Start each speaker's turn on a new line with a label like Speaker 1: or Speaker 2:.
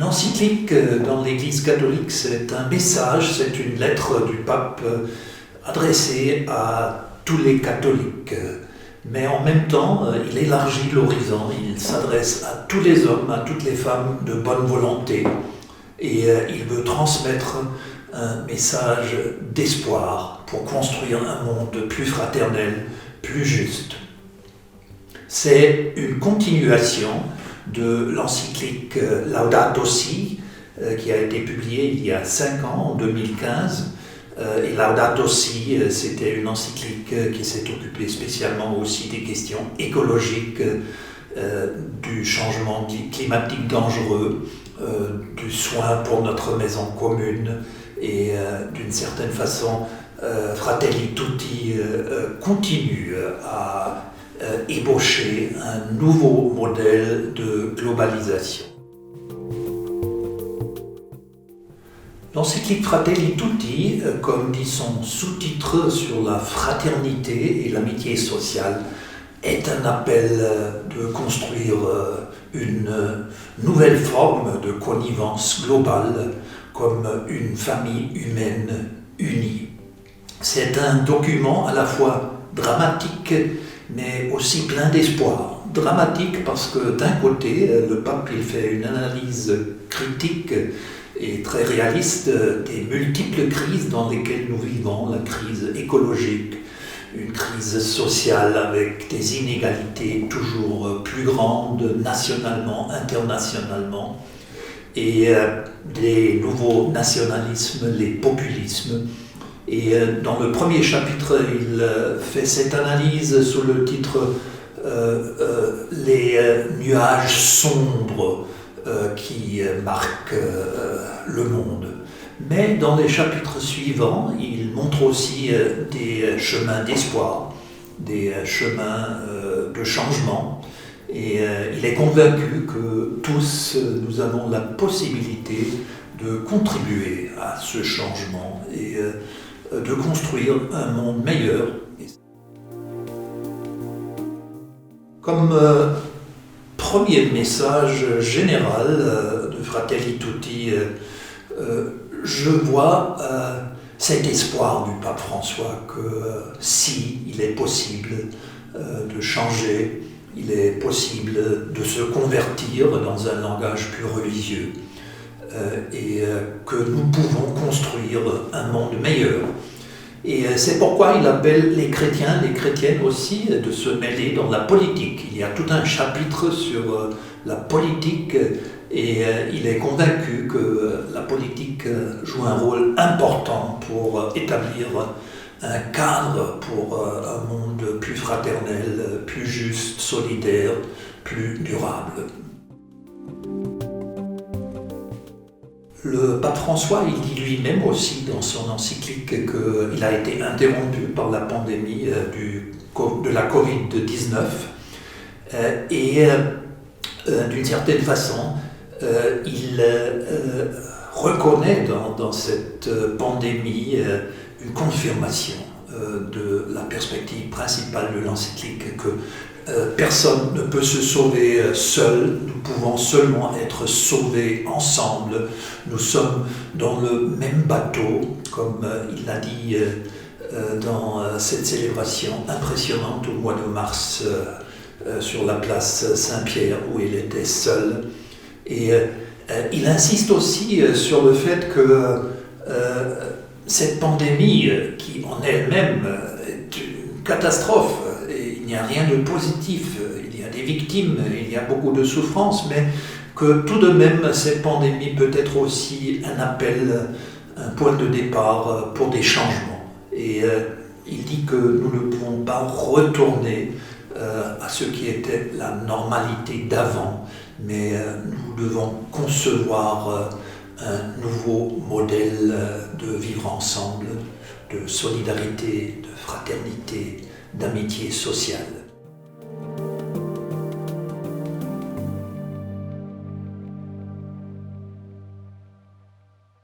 Speaker 1: L'encyclique dans l'Église catholique, c'est un message, c'est une lettre du pape adressée à tous les catholiques. Mais en même temps, il élargit l'horizon, il s'adresse à tous les hommes, à toutes les femmes de bonne volonté. Et il veut transmettre un message d'espoir pour construire un monde plus fraternel, plus juste. C'est une continuation de l'encyclique Laudato Si, qui a été publiée il y a 5 ans, en 2015. Et Laudato Si, c'était une encyclique qui s'est occupée spécialement aussi des questions écologiques, du changement climatique dangereux, du soin pour notre maison commune et d'une certaine façon, Fratelli Tutti continue à ébaucher un nouveau modèle de globalisation. L'encyclique Fratelli Tutti, comme dit son sous-titre sur la fraternité et l'amitié sociale, est un appel de construire une nouvelle forme de connivence globale comme une famille humaine unie. C'est un document à la fois dramatique mais aussi plein d'espoir. Dramatique parce que d'un côté, le pape il fait une analyse critique et très réaliste des multiples crises dans lesquelles nous vivons, la crise écologique, une crise sociale avec des inégalités toujours plus grandes nationalement, internationalement, et des nouveaux nationalismes, les populismes. Et dans le premier chapitre, il fait cette analyse sous le titre Les nuages sombres qui marquent le monde. Mais dans les chapitres suivants, il montre aussi des chemins d'espoir, des chemins de changement. Et il est convaincu que tous, nous avons la possibilité de contribuer à ce changement et de construire un monde meilleur. Comme premier message général de Fratelli Tutti, je vois cet espoir du pape François que si il est possible de changer, il est possible de se convertir dans un langage plus religieux et que nous pouvons construire un monde meilleur. Et c'est pourquoi il appelle les chrétiens, les chrétiennes aussi, de se mêler dans la politique. Il y a tout un chapitre sur la politique et il est convaincu que la politique joue un rôle important pour établir un cadre pour un monde plus fraternel, plus juste, solidaire, plus durable. Le pape François, il dit lui-même aussi dans son encyclique qu'il a été interrompu par la pandémie de la Covid-19 et d'une certaine façon, il reconnaît dans cette pandémie une confirmation de la perspective principale de l'encyclique que personne ne peut se sauver seul, nous pouvons seulement être sauvés ensemble. Nous sommes dans le même bateau, comme il l'a dit dans cette célébration impressionnante au mois de mars sur la place Saint-Pierre où il était seul. Et il insiste aussi sur le fait que cette pandémie, qui en elle-même est une catastrophe, et il n'y a rien de positif, il y a des victimes, il y a beaucoup de souffrances, mais que tout de même cette pandémie peut être aussi un appel, un point de départ pour des changements. Et il dit que nous ne pouvons pas retourner à ce qui était la normalité d'avant, mais nous devons concevoir un nouveau modèle de vivre ensemble, de solidarité, de fraternité, d'amitié sociale.